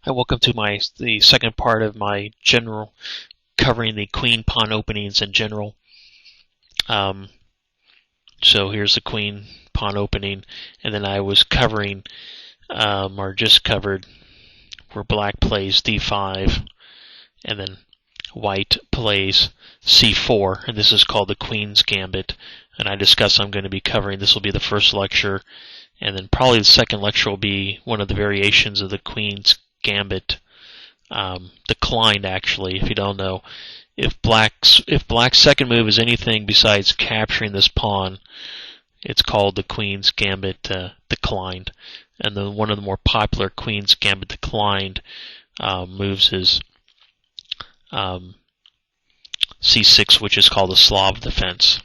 Hi, welcome to the second part of my general covering the queen pawn openings in general. So here's the queen pawn opening, and then I was covering or just covered where black plays d5 and then white plays c4, and this is called the Queen's Gambit. And I discussed I'm going to be covering, this will be the first lecture, and then probably the second lecture will be one of the variations of the Queen's Gambit, declined actually. If you don't know, if black's second move is anything besides capturing this pawn, it's called the Queen's Gambit declined. And then one of the more popular Queen's Gambit declined moves is c6, which is called the Slav defense.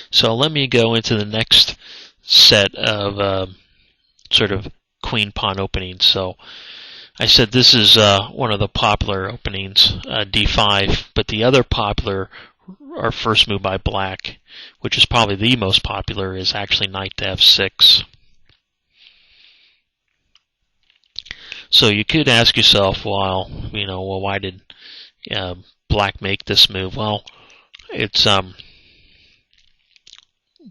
So let me go into the next set of sort of queen pawn openings. So I said this is one of the popular openings, d5, but the other popular, our first move by black, which is probably the most popular, is actually knight to f6. So you could ask yourself, well, why did black make this move? Well, it's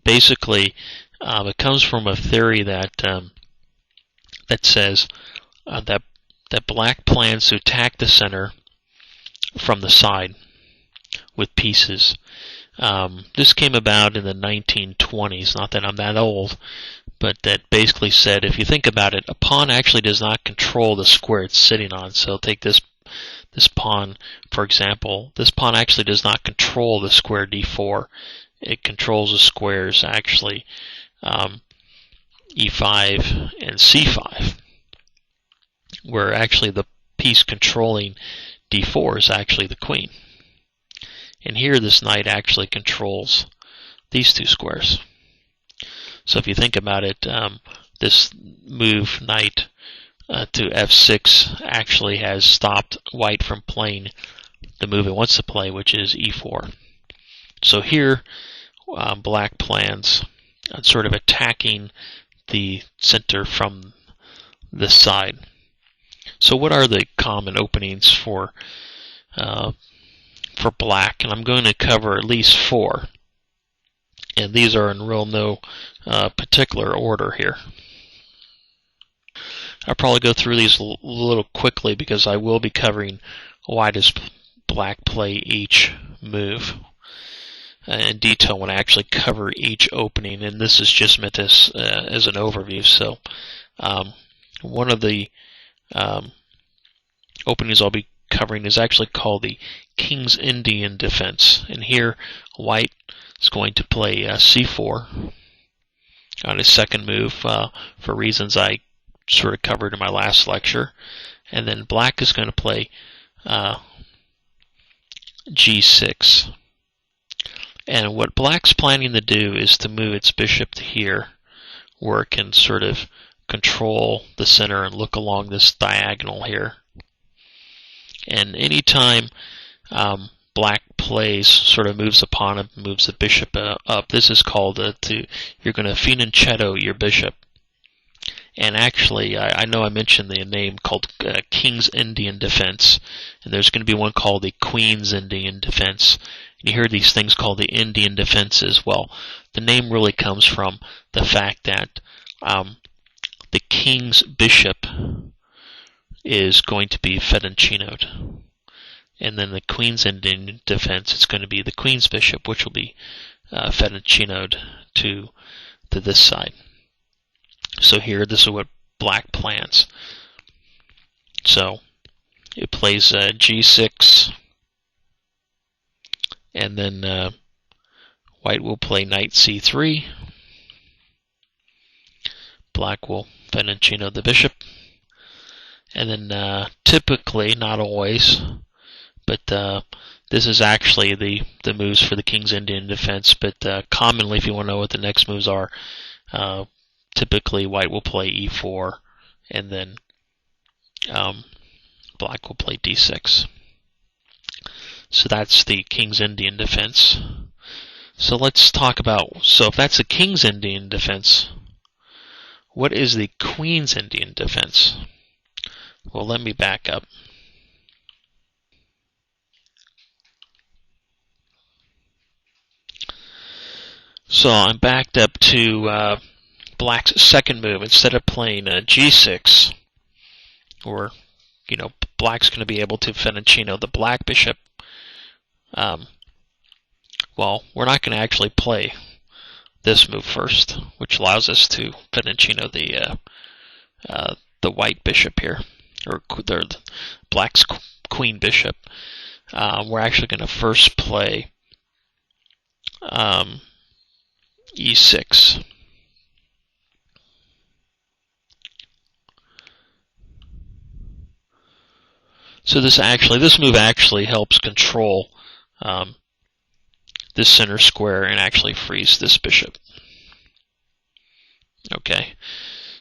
basically it comes from a theory that that says that black plans to attack the center from the side with pieces. This came about in the 1920s. Not that I'm that old, but that basically said, if you think about it, a pawn actually does not control the square it's sitting on. So take this pawn, for example. This pawn actually does not control the square d4. It controls the squares actually e5 and c5, where actually the piece controlling d4 is actually the queen. And here this knight actually controls these two squares. So if you think about it, this move knight to f6 actually has stopped white from playing the move it wants to play, which is e4. So here black plans on sort of attacking the center from this side. So what are the common openings for black? And I'm going to cover at least 4. And these are in no particular order here. I'll probably go through these a little quickly because I will be covering why does black play each move in detail when I actually cover each opening, and this is just meant as an overview. So one of the openings I'll be covering is actually called the King's Indian defense, and here white is going to play c4 on his second move for reasons I sort of covered in my last lecture, and then black is going to play g6. And what black's planning to do is to move its bishop to here, where it can sort of control the center and look along this diagonal here. And anytime black plays, sort of moves a pawn and moves the bishop up, this is called you're going to fianchetto your bishop. And actually, I know I mentioned the name called King's Indian defense, and there's going to be one called the Queen's Indian defense. And you hear these things called the Indian defenses. Well, the name really comes from the fact that the king's bishop is going to be fettuccinoed, and then the Queen's Indian defense, it's going to be the Queen's bishop, which will be fettuccinoed to this side. So here, this is what black plans. So it plays g6, and then white will play knight c3. Black will fettuccino the bishop, and then typically, not always, but this is actually the moves for the King's Indian defense. But commonly, if you want to know what the next moves are, typically white will play e4, and then black will play d6. So that's the King's Indian defense. So let's talk about, so if that's the King's Indian defense, what is the Queen's Indian defense? Well, let me back up. So I'm backed up to black's second move. Instead of playing g6, or black's going to be able to fettuccino the black bishop. Well, we're not going to actually play this move first, which allows us to fettuccino the white bishop here, or the black's queen bishop. We're actually going to first play e6. So this move actually helps control this center square and actually frees this bishop. Okay,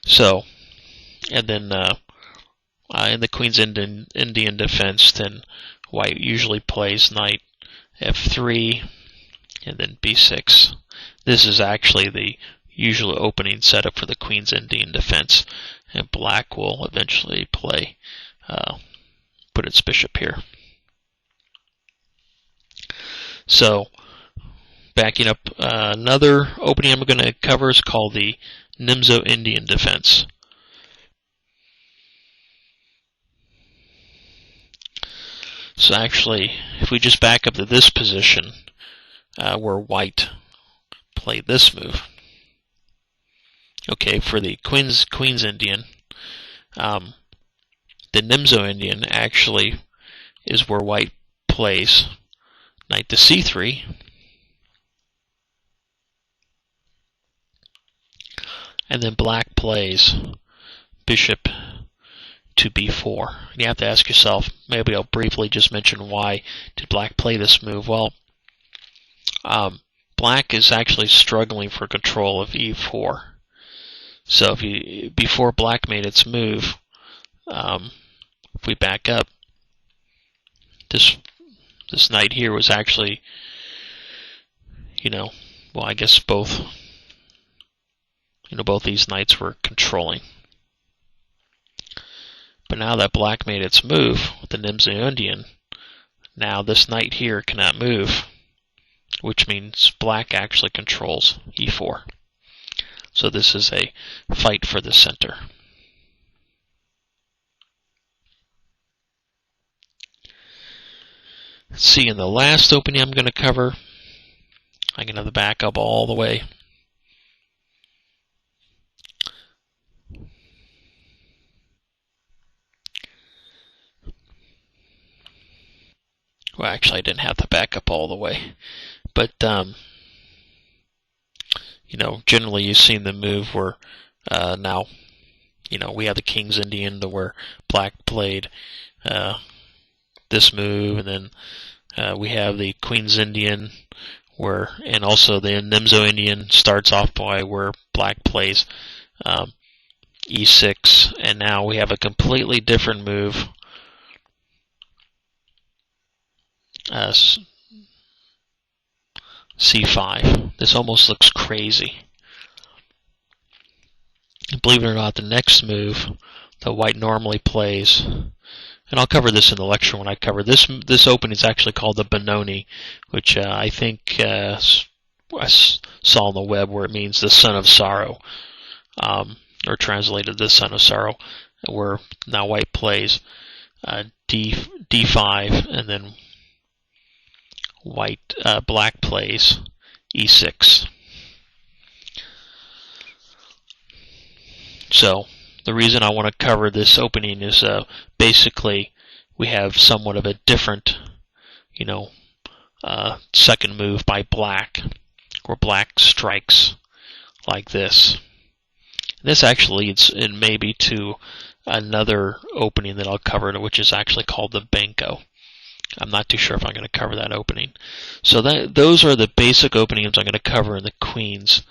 so and then in the Queen's Indian defense, then white usually plays knight f3 and then b6. This is actually the usual opening setup for the Queen's Indian defense, and black will eventually play put its bishop here. So backing up, another opening I'm going to cover is called the Nimzo Indian defense. So actually, if we just back up to this position where white played this move, okay, for the Queen's Indian, the Nimzo Indian actually is where white plays knight to c3, and then black plays bishop to b4. And you have to ask yourself, maybe I'll briefly just mention why did black play this move. Well, black is actually struggling for control of e4. So before black made its move, if we back up, this knight here was actually, well, I guess both these knights were controlling. But now that black made its move with the Nimzo Indian, now this knight here cannot move, which means black actually controls e4. So this is a fight for the center. Let's see, in the last opening I'm going to cover, I'm going to have the back up all the way. Well, actually, I didn't have to back up all the way, but generally you've seen the move where now, we have the King's Indian, where black played this move, and then we have the Queen's Indian, and also the Nimzo Indian starts off by where black plays e6, and now we have a completely different move. C5. This almost looks crazy. Believe it or not, the next move that white normally plays, and I'll cover this in the lecture when I cover this opening, is actually called the Benoni, which I think I saw on the web, where it means the son of sorrow, or translated the son of sorrow, where now white plays d5, and then black plays e6. So the reason I want to cover this opening is basically we have somewhat of a different, second move by black, where black strikes like this. This actually leads in maybe to another opening that I'll cover, which is actually called the Benko. I'm not too sure if I'm going to cover that opening. So those are the basic openings I'm going to cover in the queens,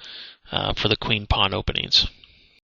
for the queen pawn openings.